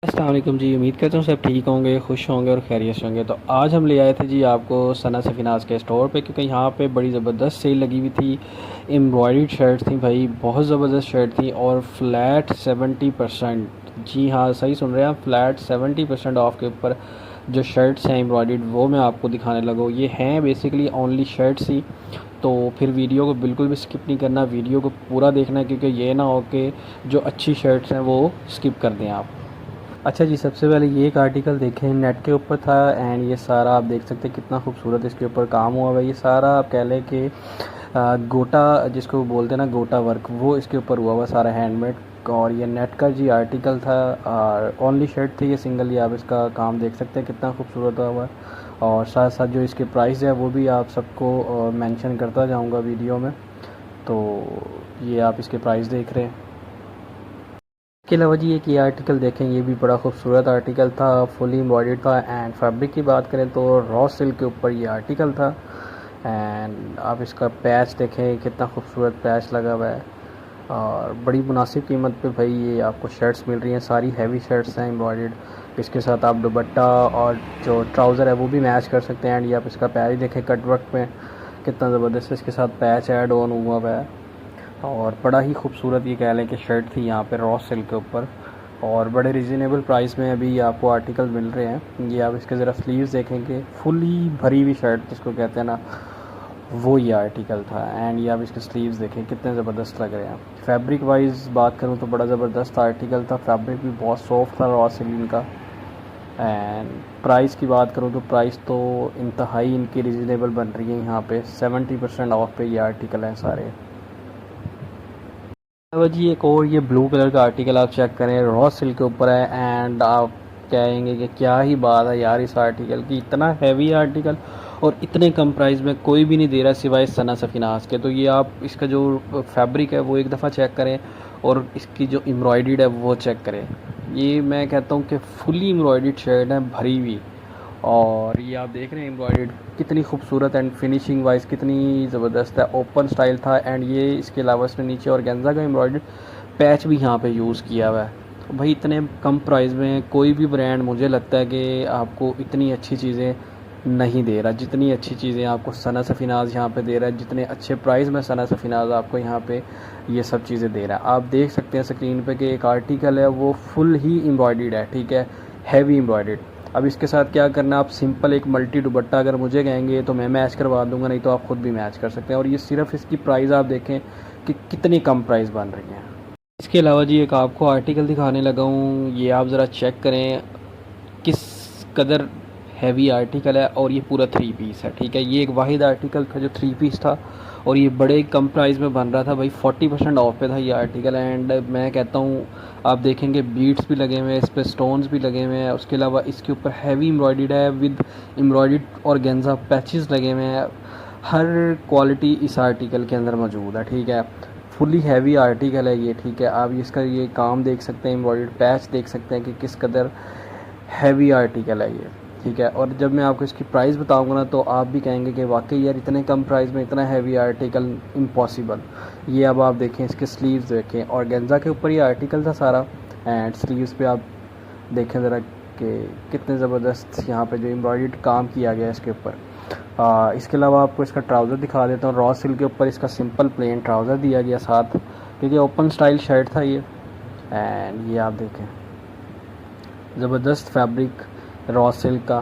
अस्सलाम वालेकुम जी। उम्मीद करता हूँ सब ठीक होंगे, खुश होंगे और खैरियत से होंगे। तो आज हम ले आए थे जी आपको सना सफ़ीनाज़ के स्टोर पे, क्योंकि यहाँ पे बड़ी ज़बरदस्त सेल लगी हुई थी। एम्ब्रॉयड शर्ट थी भाई, बहुत ज़बरदस्त शर्ट थी और फ्लैट 70%। जी हाँ, सही सुन रहे हैं आप, फ्लैट 70% ऑफ के ऊपर जो शर्ट्स हैं एम्ब्रॉयड, वो मैं आपको दिखाने लगा हूँ। ये हैं बेसिकली ओनली शर्ट्स ही। तो फिर वीडियो को बिल्कुल भी स्किप नहीं करना, वीडियो को पूरा देखना है, क्योंकि ये ना हो कि जो अच्छी शर्ट्स हैं वो स्किप कर दें आप। अच्छा जी, सबसे पहले ये एक आर्टिकल देखें, नेट के ऊपर था एंड ये सारा आप देख सकते हैं कितना खूबसूरत इसके ऊपर काम हुआ है। ये सारा आप कह लें कि गोटा जिसको बोलते हैं ना, गोटा वर्क, वो इसके ऊपर हुआ हुआ सारा हैंडमेड। और ये नेट का जी आर्टिकल था और ओनली शर्ट थी ये सिंगल। ही आप इसका काम देख सकते हैं कितना खूबसूरत हुआ है। और साथ साथ जो इसके प्राइस है वो भी आप सबको मेंशन करता जाऊंगा वीडियो में। तो ये आप इसके प्राइस देख रहे हैं। इसके अलावा जी एक ये आर्टिकल देखें, ये भी बड़ा खूबसूरत आर्टिकल था, फुली एम्ब्रॉयडर्ड था। एंड फैब्रिक की बात करें तो रॉ सिल्क के ऊपर ये आर्टिकल था। एंड आप इसका पैच देखें, कितना खूबसूरत पैच लगा हुआ है और बड़ी मुनासिब कीमत पे भाई ये आपको शर्ट्स मिल रही हैं। सारी हैवी शर्ट्स हैं एम्ब्रॉयडर्ड। इसके साथ आप दुपट्टा और जो ट्राउज़र है वो भी मैच कर सकते हैं। एंड ये आप इसका पैच देखें, कट वर्क में कितना ज़बरदस्त इसके साथ पैच ऐड ऑन हुआ हुआ है। और बड़ा ही खूबसूरत ये कह लें कि शर्ट थी यहाँ पे रॉ सिल्क के ऊपर, और बड़े रिजनेबल प्राइस में अभी आपको आर्टिकल मिल रहे हैं। ये आप इसके ज़रा स्लीव्स देखेंगे, फुली भरी हुई शर्ट जिसको कहते हैं ना, वो ये आर्टिकल था। एंड ये आप इसके स्लीव्स देखें कितने ज़बरदस्त लग रहे हैं। फैब्रिक वाइज बात करूँ तो बड़ा ज़बरदस्त आर्टिकल था, फैब्रिक भी बहुत सॉफ्ट था रॉ सिल्क का। एंड प्राइस की बात करूँ तो प्राइस तो इंतहाई इनकी रिजनेबल बन रही है। यहाँ पे 70% ऑफ पे ये आर्टिकल हैं सारे। अलावा जी एक और ये ब्लू कलर का आर्टिकल आप चेक करें, रॉ सिल्क के ऊपर है। एंड आप कहेंगे कि क्या ही बात है यार इस आर्टिकल की, इतना हैवी आर्टिकल और इतने कम प्राइस में कोई भी नहीं दे रहा सिवाय सना सफ़ीनाज़ के। तो ये आप इसका जो फैब्रिक है वो एक दफ़ा चेक करें और इसकी जो एम्ब्रॉयडर्ड है वो चेक करें। ये मैं कहता हूँ कि फुली एम्ब्रॉयडर्ड शर्ट है, भरी हुई। और ये आप देख रहे हैं एम्ब्रॉयडर्ड कितनी खूबसूरत एंड फिनिशिंग वाइज कितनी ज़बरदस्त है। ओपन स्टाइल था एंड ये इसके अलावा इसने नीचे और गेंजा का एम्ब्रॉयडर्ड पैच भी यहाँ पे यूज़ किया हुआ है। तो भाई इतने कम प्राइस में कोई भी ब्रांड मुझे लगता है कि आपको इतनी अच्छी चीज़ें नहीं दे रहा जितनी अच्छी चीज़ें आपको सना सफ़ीनाज़ यहाँ पे दे रहा है। जितने अच्छे प्राइस में सना सफ़ीनाज़ आपको यहाँ पे ये सब चीज़ें दे रहा है। आप देख सकते हैं स्क्रीन पे कि एक आर्टिकल है वो फुल ही एम्ब्रॉयडर्ड है, ठीक है, हैवी एम्ब्रॉयडर्ड। अब इसके साथ क्या करना है, आप सिंपल एक मल्टी दुपट्टा अगर मुझे कहेंगे तो मैं मैच करवा दूंगा, नहीं तो आप ख़ुद भी मैच कर सकते हैं। और ये सिर्फ इसकी प्राइस आप देखें कि कितनी कम प्राइस बन रही है। इसके अलावा जी एक आपको आर्टिकल दिखाने लगा हूँ, ये आप ज़रा चेक करें किस कदर हैवी आर्टिकल है। और ये पूरा 3 पीस है, ठीक है। ये एक वाहिद आर्टिकल था जो 3 पीस था और ये बड़े कम प्राइस में बन रहा था भाई, 40% ऑफ पे था ये आर्टिकल। एंड मैं कहता हूँ आप देखेंगे बीट्स भी लगे हुए हैं, इस पर स्टोन्स भी लगे हुए हैं। उसके अलावा इसके ऊपर हैवी एम्ब्रॉयडर्ड है विद एम्ब्रॉयडर्ड और गेंजा पैचेस लगे हुए हैं। हर क्वालिटी इस आर्टिकल के अंदर मौजूद है, ठीक है। फुली हैवी आर्टिकल है ये, ठीक है। आप इसका ये काम देख सकते हैं, एम्ब्रॉयडर्ड पैच देख सकते हैं कि किस कदर हैवी आर्टिकल है ये, ठीक है। और जब मैं आपको इसकी प्राइस बताऊंगा ना तो आप भी कहेंगे कि वाकई यार इतने कम प्राइस में इतना हैवी आर्टिकल इम्पॉसिबल। ये अब आप देखें, इसके स्लीव्स देखें, और गेंजा के ऊपर ये आर्टिकल था सारा। एंड स्लीव्स पे आप देखें ज़रा कि कितने ज़बरदस्त यहाँ पे जो एम्ब्रॉयडर्ड काम किया गया है इसके ऊपर। इसके अलावा आपको इसका ट्राउज़र दिखा देता हूँ। रॉ सिल्क के ऊपर इसका सिंपल प्लेन ट्राउज़र दिया गया साथ, क्योंकि ओपन स्टाइल शर्ट था ये। एंड ये आप देखें ज़बरदस्त फैब्रिक रॉ सिल्क का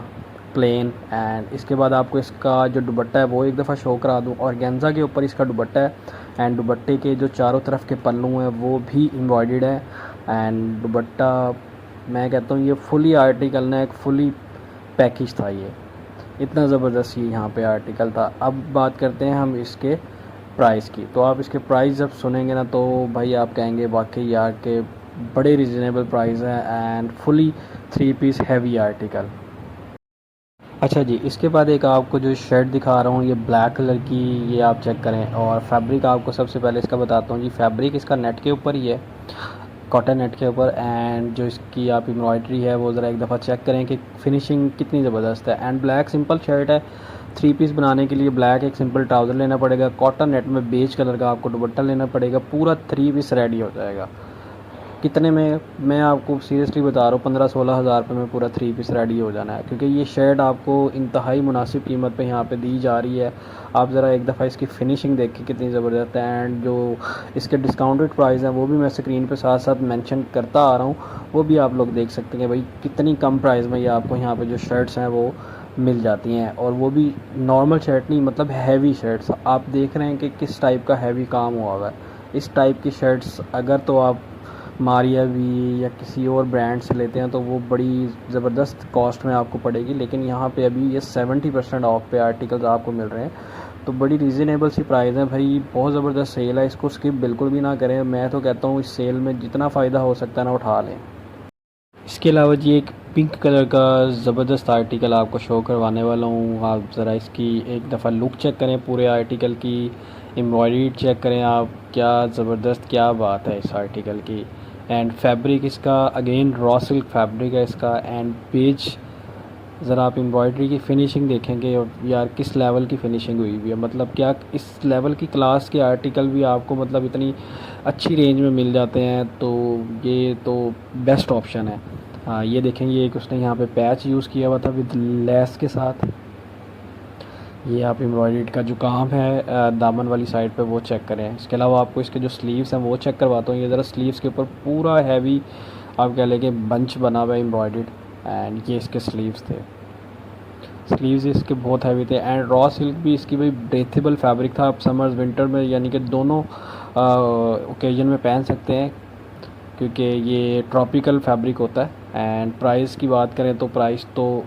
प्लेन। एंड इसके बाद आपको इसका जो दुपट्टा है वो एक दफ़ा शो करा दूँ। और गेंजा के ऊपर इसका दुपट्टा है एंड दुपट्टे के जो चारों तरफ के पल्लू हैं वो भी एम्ब्रॉयडर्ड है। एंड दुपट्टा मैं कहता हूँ ये फुली आर्टिकल ना एक फुली पैकेज था ये, इतना ज़बरदस्त ये यहाँ पे आर्टिकल था। अब बात करते हैं हम इसके प्राइस की। तो आप इसके प्राइस जब सुनेंगे ना तो भाई आप कहेंगे वाकई यार के बड़े रिजनेबल प्राइस है and fully 3 piece heavy article. अच्छा जी, इसके बाद एक आपको जो शर्ट दिखा रहा हूँ ये ब्लैक कलर की, ये आप चेक करें। और फैब्रिक आपको सबसे पहले इसका बताता हूँ जी, फैब्रिक इसका नेट के ऊपर ही है, कॉटन नेट के ऊपर। एंड जो इसकी आप एम्ब्रॉयडरी है वो ज़रा एक दफ़ा चेक करें कि फिनिशिंग कितनी ज़बरदस्त है। एंड ब्लैक सिंपल शर्ट है, 3 पीस बनाने के लिए ब्लैक एक सिंपल ट्राउज़र लेना पड़ेगा, कॉटन नेट में बेज कलर का आपको दुपट्टा लेना पड़ेगा, पूरा 3 पीस रेडी हो जाएगा। कितने में, मैं आपको सीरियसली बता रहा हूँ 15-16 हज़ार रुपये में पूरा 3 पीस रेडी हो जाना है, क्योंकि ये शर्ट आपको इंतहाई मुनासिब कीमत पे यहाँ पे दी जा रही है। आप ज़रा एक दफ़ा इसकी फ़िनिशिंग देखिए कितनी ज़बरदस्त है, एंड जो इसके डिस्काउंटेड प्राइस हैं वो भी मैं स्क्रीन पे साथ साथ मेंशन करता आ रहा हूँ, वो भी आप लोग देख सकते हैं भाई कितनी कम प्राइस में ये आपको यहाँ पे जो शर्ट्स हैं वो मिल जाती हैं। और वो भी नॉर्मल शर्ट नहीं, मतलब हैवी शर्ट्स। आप देख रहे हैं कि किस टाइप का हैवी काम हुआ हुआ है। इस टाइप की शर्ट्स अगर तो आप मारिया भी या किसी और ब्रांड से लेते हैं तो वो बड़ी ज़बरदस्त कॉस्ट में आपको पड़ेगी, लेकिन यहाँ पे अभी ये 70% ऑफ पे आर्टिकल्स आपको मिल रहे हैं, तो बड़ी रीज़नेबल सी प्राइस है भाई। बहुत ज़बरदस्त सेल है, इसको स्किप बिल्कुल भी ना करें। मैं तो कहता हूँ इस सेल में जितना फ़ायदा हो सकता है ना उठा लें। इसके अलावा जी एक पिंक कलर का ज़बरदस्त आर्टिकल आपको शो करवाने वाला हूँ। आप ज़रा इसकी एक दफ़ा लुक चेक करें, पूरे आर्टिकल की एम्ब्रॉयडरी चेक करें आप, क्या ज़बरदस्त, क्या बात है इस आर्टिकल की। एंड फैब्रिक इसका अगेन रॉ सिल्क फैब्रिक है इसका, एंड पेज ज़रा आप एम्ब्रॉयडरी की फ़िनिशिंग देखेंगे यार किस लेवल की फ़िनिशिंग हुई हुई है। मतलब क्या इस लेवल की क्लास के आर्टिकल भी आपको मतलब इतनी अच्छी रेंज में मिल जाते हैं, तो ये तो बेस्ट ऑप्शन है। हाँ ये देखेंगे, एक उसने यहाँ पे पैच यूज़ किया हुआ था विद लेस के साथ। ये आप एम्ब्रॉयडरी का जो काम है दामन वाली साइड पे वो चेक करें। इसके अलावा आपको इसके जो स्लीव्स हैं वो चेक करवाता हूँ। ये ज़रा स्लीव्स के ऊपर पूरा हैवी आप कह लें कि बंच बना हुआ है एम्ब्रॉयडर्ड, एंड ये इसके स्लीव्स थे। स्लीव्स इसके बहुत हैवी थे, एंड रॉ सिल्क भी इसकी भाई ब्रेथेबल फैब्रिक था। आप समर्स विंटर में यानी कि दोनों ओकेजन में पहन सकते हैं, क्योंकि ये ट्रॉपिकल फैब्रिक होता है। एंड प्राइस की बात करें तो प्राइस तो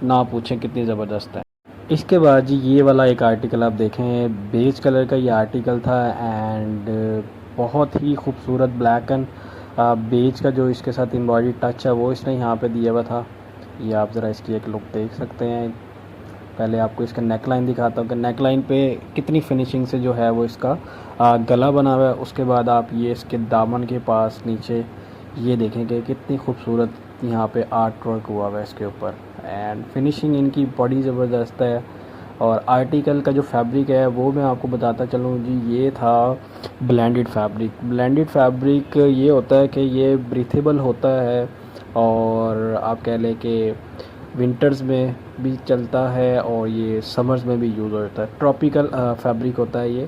ना पूछें कितनी ज़बरदस्त है। इसके बाद जी ये वाला एक आर्टिकल आप देखें, बेज कलर का ये आर्टिकल था, एंड बहुत ही खूबसूरत ब्लैक एंड बेज का जो इसके साथ एम्ब्रॉयडरी टच है वो इसने यहाँ पे दिया हुआ था। ये आप ज़रा इसकी एक लुक देख सकते हैं। पहले आपको इसका नेक लाइन दिखाता हूँ कि नेक लाइन पे कितनी फिनिशिंग से जो है वो इसका गला बना हुआ है। उसके बाद आप ये इसके दामन के पास नीचे ये देखेंगे कितनी खूबसूरत यहाँ पे आर्ट वर्क हुआ हुआ है इसके ऊपर, एंड फिनिशिंग इनकी बड़ी ज़बरदस्त है। और आर्टिकल का जो फैब्रिक है वो मैं आपको बताता चलूँ जी, ये था ब्लेंडेड फैब्रिक। ब्लेंडेड फैब्रिक ये होता है कि ये ब्रीथेबल होता है, और आप कह लें कि विंटर्स में भी चलता है और ये समर्स में भी यूज़ होता है। ट्रॉपिकल फैब्रिक होता है ये,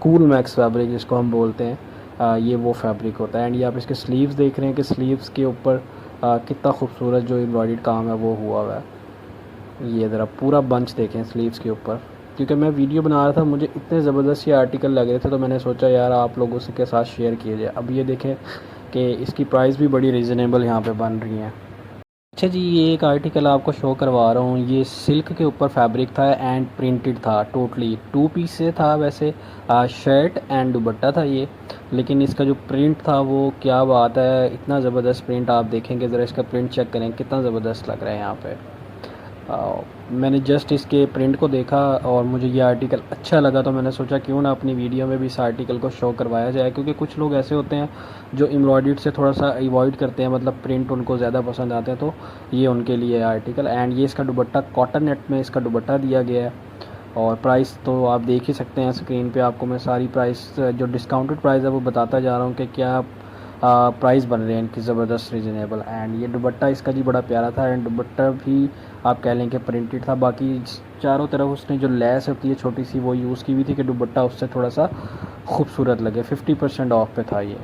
कूल मैक्स फैब्रिक जिसको हम बोलते हैं, ये वो फैब्रिक होता है। एंड ये आप इसके स्लीव्स देख रहे हैं कि स्लीव्स के ऊपर कितना खूबसूरत जो एम्ब्रॉयडर्ड काम है वो हुआ हुआ है। ये ज़रा पूरा बंच देखें स्लीव्स के ऊपर, क्योंकि मैं वीडियो बना रहा था मुझे इतने ज़बरदस्त ये आर्टिकल लग रहे थे, तो मैंने सोचा यार आप लोगों से के साथ शेयर किया जाए। अब ये देखें कि इसकी प्राइस भी बड़ी रीज़नेबल यहाँ पे बन रही है। अच्छा जी ये एक आर्टिकल आपको शो करवा रहा हूँ, ये सिल्क के ऊपर फैब्रिक था एंड प्रिंटेड था, टोटली 2 पीस से था वैसे, शर्ट एंड दुपट्टा था ये, लेकिन इसका जो प्रिंट था वो क्या बात है, इतना ज़बरदस्त प्रिंट। आप देखेंगे ज़रा इसका प्रिंट चेक करें कितना ज़बरदस्त लग रहा है यहाँ पे। मैंने जस्ट इसके प्रिंट को देखा और मुझे ये आर्टिकल अच्छा लगा, तो मैंने सोचा क्यों ना अपनी वीडियो में भी इस आर्टिकल को शो करवाया जाए, क्योंकि कुछ लोग ऐसे होते हैं जो एम्ब्रॉयडर्ड से थोड़ा सा अवॉइड करते हैं, मतलब प्रिंट उनको ज़्यादा पसंद आते हैं, तो ये उनके लिए आर्टिकल। एंड ये इसका दुपट्टा कॉटन नेट में इसका दुपट्टा दिया गया है, और प्राइस तो आप देख ही सकते हैं स्क्रीन पे। आपको मैं सारी प्राइस जो डिस्काउंटेड प्राइस है वो बताता जा रहा हूँ कि क्या प्राइस बन रहे हैं इनकी ज़बरदस्त रीज़नेबल। एंड ये दुपट्टा इसका जी बड़ा प्यारा था, एंड दुपट्टा भी आप कह लें कि प्रिंटेड था। बाकी चारों तरफ उसने जो लेस होती है छोटी सी वो यूज़ की हुई थी कि दुपट्टा उससे थोड़ा सा खूबसूरत लगे। 50% ऑफ पे था ये।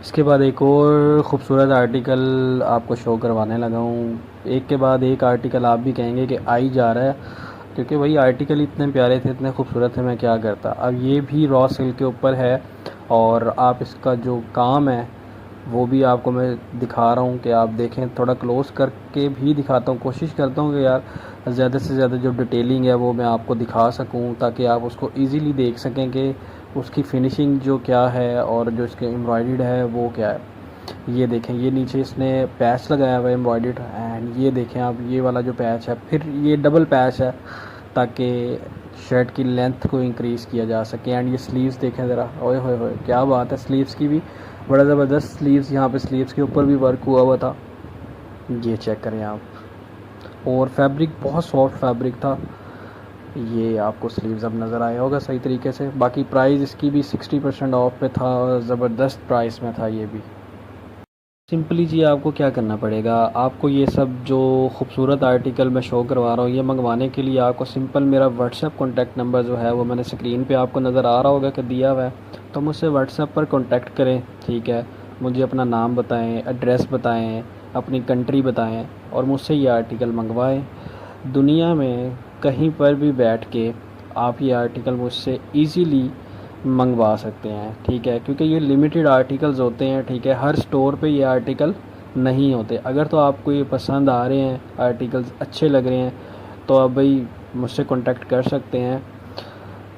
इसके बाद एक और ख़ूबसूरत आर्टिकल आपको शो करवाने लगा हूँ। एक के बाद एक आर्टिकल आप भी कहेंगे कि आई जा रहा है, क्योंकि वही आर्टिकल इतने प्यारे थे, इतने खूबसूरत थे, मैं क्या करता। अब ये भी रॉ सिल्क के ऊपर है, और आप इसका जो काम है वो भी आपको मैं दिखा रहा हूँ कि आप देखें, थोड़ा क्लोज करके भी दिखाता हूँ। कोशिश करता हूँ कि यार ज़्यादा से ज़्यादा जो डिटेलिंग है वो मैं आपको दिखा सकूँ, ताकि आप उसको इजीली देख सकें कि उसकी फिनिशिंग जो क्या है और जो इसके एम्ब्रॉयडर्ड है वो क्या है। ये देखें, ये नीचे इसने पैच लगाया हुआ है एम्ब्रॉयडर्ड, एंड ये देखें आप ये वाला जो पैच है, फिर ये डबल पैच है ताकि शर्ट की लेंथ को इंक्रीज़ किया जा सके। एंड ये स्लीव्स देखें ज़रा, ओए होए होए क्या बात है, स्लीव्स की भी बड़ा ज़बरदस्त स्लीव्स, यहाँ पे स्लीव्स के ऊपर भी वर्क हुआ हुआ था, ये चेक करें आप। और फैब्रिक बहुत सॉफ्ट फैब्रिक था। ये आपको स्लीव्स अब नज़र आया होगा सही तरीके से। बाकी प्राइस इसकी भी 60% ऑफ पे था, और ज़बरदस्त प्राइस में था ये भी। सिंपली जी आपको क्या करना पड़ेगा, आपको ये सब जो खूबसूरत आर्टिकल मैं शो करवा रहा हूँ ये मंगवाने के लिए आपको सिंपल मेरा व्हाट्सएप कॉन्टैक्ट नंबर जो है वो मैंने स्क्रीन पे आपको नज़र आ रहा होगा कि दिया हुआ है, तो मुझसे व्हाट्सएप पर कॉन्टैक्ट करें। ठीक है, मुझे अपना नाम बताएं, एड्रेस बताएं, अपनी कंट्री बताएं और मुझसे ये आर्टिकल मंगवाएं। दुनिया में कहीं पर भी बैठ के आप ये आर्टिकल मुझसे ईज़िली मंगवा सकते हैं। ठीक है, क्योंकि ये लिमिटेड आर्टिकल्स होते हैं। ठीक है, हर स्टोर पे ये आर्टिकल नहीं होते। अगर तो आपको ये पसंद आ रहे हैं, आर्टिकल्स अच्छे लग रहे हैं, तो आप भाई मुझसे कांटेक्ट कर सकते हैं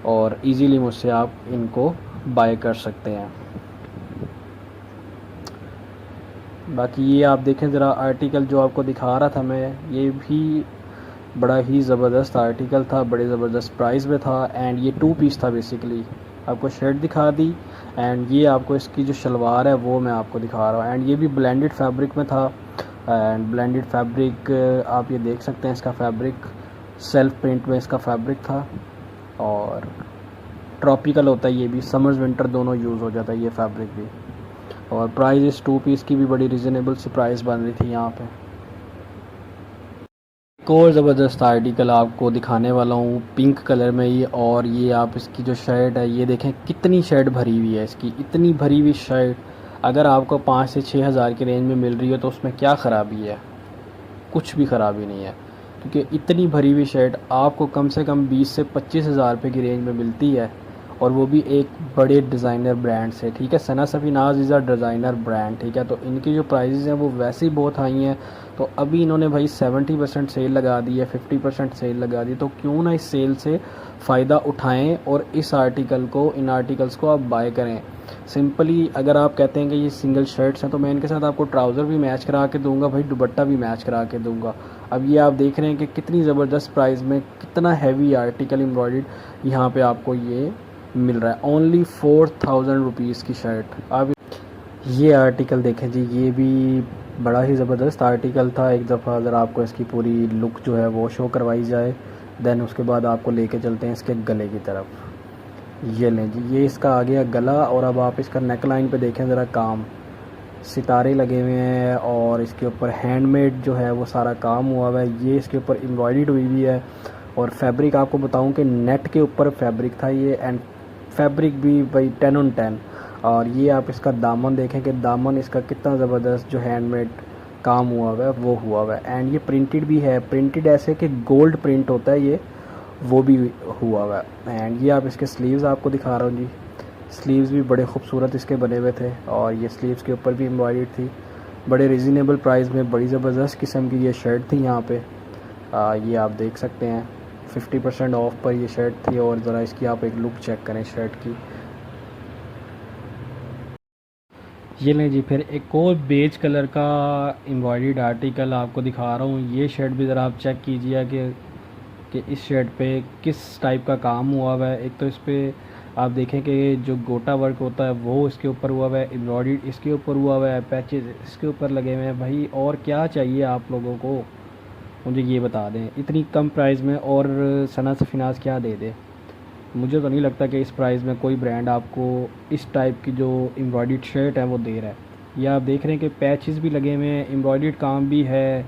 और इजीली मुझसे आप इनको बाय कर सकते हैं। बाकी ये आप देखें ज़रा, आर्टिकल जो आपको दिखा रहा था मैं, ये भी बड़ा ही ज़बरदस्त आर्टिकल था, बड़े ज़बरदस्त प्राइस में था। एंड ये 2 पीस था बेसिकली। आपको शर्ट दिखा दी एंड ये आपको इसकी जो शलवार है वो मैं आपको दिखा रहा हूँ। एंड ये भी ब्लेंडेड फैब्रिक में था। एंड ब्लेंडेड फैब्रिक आप ये देख सकते हैं, इसका फैब्रिक सेल्फ प्रिंट में इसका फैब्रिक था और ट्रॉपिकल होता है। ये भी समर्स विंटर दोनों यूज़ हो जाता है ये फैब्रिक भी। और प्राइस इस 2 पीस की भी बड़ी रिजनेबल सी प्राइस बन रही थी यहाँ पे। एक और ज़बरदस्त आर्टिकल आपको दिखाने वाला हूँ पिंक कलर में ये। और ये आप इसकी जो शर्ट है ये देखें कितनी शर्ट भरी हुई है इसकी, इतनी भरी हुई शर्ट अगर आपको 5 से 6 हज़ार की रेंज में मिल रही है तो उसमें क्या ख़राबी है? कुछ भी ख़राबी नहीं है, क्योंकि इतनी भरी हुई शर्ट आपको कम से कम 20 से 25 हज़ार रुपये की रेंज में मिलती है, और वो भी एक बड़े डिज़ाइनर ब्रांड से। ठीक है, Sana Safinaz is a designer brand. ठीक है, तो इनकी जो प्राइसेस हैं वो वैसे ही बहुत हाई हैं। तो अभी इन्होंने भाई 70% सेल लगा दी है, 50% सेल लगा दी, तो क्यों ना इस सेल से फ़ायदा उठाएं और इस आर्टिकल को, इन आर्टिकल्स को आप बाय करें। सिंपली अगर आप कहते हैं कि ये सिंगल शर्ट्स हैं तो मैं इनके साथ आपको ट्राउज़र भी मैच करा के दूंगा भाई, दुपट्टा भी मैच करा के दूंगा। अब ये आप देख रहे हैं कि कितनी ज़बरदस्त प्राइस में कितना हैवी आर्टिकल एम्ब्रॉयडर्ड यहाँ पे आपको ये मिल रहा है। ओनली 4000 रुपीज़ की शर्ट। आप ये आर्टिकल देखें जी, ये भी बड़ा ही ज़बरदस्त आर्टिकल था। एक दफ़ा अगर आपको इसकी पूरी लुक जो है वो शो करवाई जाए, देन उसके बाद आपको लेके चलते हैं इसके गले की तरफ। ये लें जी, ये इसका आ गया गला। और अब आप इसका नेक लाइन पे देखें ज़रा, काम सितारे लगे हुए हैं और इसके ऊपर हैंडमेड जो है वो सारा काम हुआ हुआ है। ये इसके ऊपर एम्ब्रॉयडर्ड हुई हुई है। और फैब्रिक आपको बताऊं कि नेट के ऊपर फैब्रिक था ये, एंड फैब्रिक भी भाई 10 on 10। और ये आप इसका दामन देखें कि दामन इसका कितना ज़बरदस्त जो हैंडमेड काम हुआ हुआ है वो हुआ हुआ है। एंड ये प्रिंटेड भी है, प्रिंटेड ऐसे कि गोल्ड प्रिंट होता है ये, वो भी हुआ हुआ है। एंड ये आप इसके स्लीव्स आपको दिखा रहा हूँ जी, स्लीव्स भी बड़े खूबसूरत इसके बने हुए थे और ये स्लीव्स के ऊपर भी एम्ब्रॉयडर्ड थी। बड़े रिजनेबल प्राइस में बड़ी ज़बरदस्त किस्म की ये शर्ट थी यहाँ पे। ये आप देख सकते हैं 50% ऑफ पर ये शर्ट थी। और ज़रा इसकी आप एक लुक चेक करें शर्ट की। ये लें जी, फिर एक और बेज कलर का एम्ब्रॉयडर्ड आर्टिकल आपको दिखा रहा हूँ। ये शर्ट भी ज़रा आप चेक कीजिए कि इस शर्ट पे किस टाइप का काम हुआ हुआ है। एक तो इस पर आप देखें कि जो गोटा वर्क होता है वो इसके ऊपर हुआ हुआ है, एम्ब्रॉयडर्ड इसके ऊपर हुआ हुआ है, पैचेज इसके ऊपर लगे हुए हैं। भाई और क्या चाहिए आप लोगों को, मुझे ये बता दें इतनी कम प्राइस में। और सना से फिनांस क्या दे दे, मुझे तो नहीं लगता कि इस प्राइस में कोई ब्रांड आपको इस टाइप की जो एम्ब्रॉयडर्ड शर्ट है वो दे रहा है। ये आप देख रहे हैं कि पैचेस भी लगे हुए हैं, एम्ब्रॉयडर्ड काम भी है,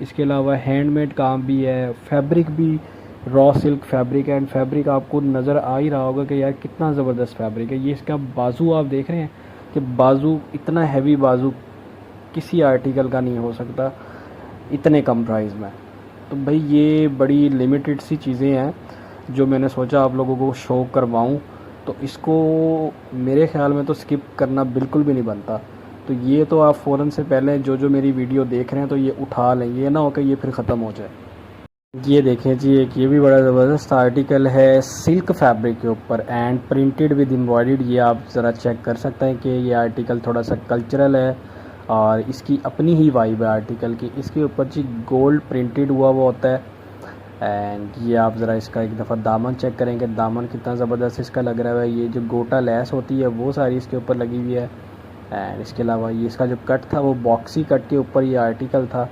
इसके अलावा हैंडमेड काम भी है, फैब्रिक भी रॉ सिल्क फैब्रिक है। एंड फैब्रिक आपको नज़र आ ही रहा होगा कि यार कितना ज़बरदस्त फैब्रिक है। ये इसका बाजू आप देख रहे हैं कि बाजू, इतना हैवी बाजू किसी आर्टिकल का नहीं हो सकता इतने कम प्राइस में। तो भाई ये बड़ी लिमिटेड सी चीज़ें हैं जो मैंने सोचा आप लोगों को शो करवाऊं, तो इसको मेरे ख्याल में तो स्किप करना बिल्कुल भी नहीं बनता। तो ये तो आप फ़ौरन से पहले जो मेरी वीडियो देख रहे हैं तो ये उठा लें, ये ना हो कि ये फिर ख़त्म हो जाए। ये देखें जी, एक ये भी बड़ा ज़बरदस्त आर्टिकल है सिल्क फैब्रिक के ऊपर एंड प्रिंटेड विद एम्ब्रॉयडर्ड। ये आप ज़रा चेक कर सकते हैं कि ये आर्टिकल थोड़ा सा कल्चरल है और इसकी अपनी ही वाइब है आर्टिकल की। इसके ऊपर जी गोल्ड प्रिंटेड हुआ होता है। एंड ये आप ज़रा इसका एक दफ़ा दामन चेक करेंगे, दामन कितना ज़बरदस्त इसका लग रहा है। ये जो गोटा लेस होती है वो सारी इसके ऊपर लगी हुई है। एंड इसके अलावा ये इसका जो कट था वो बॉक्सी कट के ऊपर ये आर्टिकल था।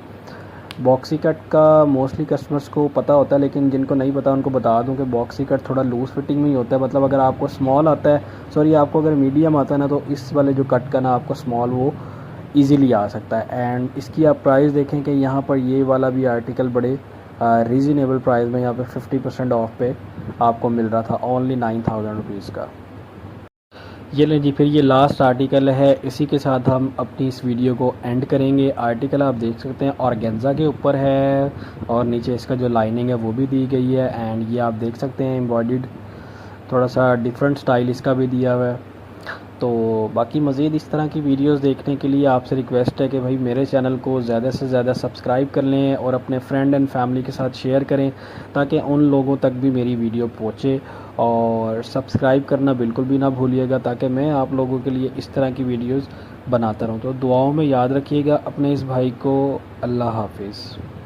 बॉक्सी कट का मोस्टली कस्टमर्स को पता होता है, लेकिन जिनको नहीं पता उनको बता दूं कि बॉक्सी कट थोड़ा लूज़ फिटिंग में ही होता है। मतलब अगर आपको स्मॉल आता है, सॉरी आपको अगर मीडियम आता है ना, तो इस वाले जो कट का ना आपको स्मॉल वो इजीली आ सकता है। एंड इसकी आप प्राइस देखें कि यहाँ पर ये वाला भी आर्टिकल बड़े रीज़नेबल प्राइस में यहाँ पे 50% ऑफ पे आपको मिल रहा था, ओनली 9000 रुपीज़ का। ये लें जी, फिर ये लास्ट आर्टिकल है, इसी के साथ हम अपनी इस वीडियो को एंड करेंगे। आर्टिकल आप देख सकते हैं ऑर्गेन्जा के ऊपर है और नीचे इसका जो लाइनिंग है वो भी दी गई है। एंड ये आप देख सकते हैं एम्ब्रॉयडर्ड, थोड़ा सा डिफरेंट स्टाइल इसका भी दिया हुआ है। तो बाकी मज़ीद इस तरह की वीडियोस देखने के लिए आपसे रिक्वेस्ट है कि भाई मेरे चैनल को ज़्यादा से ज़्यादा सब्सक्राइब कर लें और अपने फ्रेंड एंड फैमिली के साथ शेयर करें ताकि उन लोगों तक भी मेरी वीडियो पहुँचे। और सब्सक्राइब करना बिल्कुल भी ना भूलिएगा ताकि मैं आप लोगों के लिए इस तरह की वीडियोस बनाता रहूँ। तो दुआओं में याद रखिएगा अपने इस भाई को। अल्लाह हाफिज़।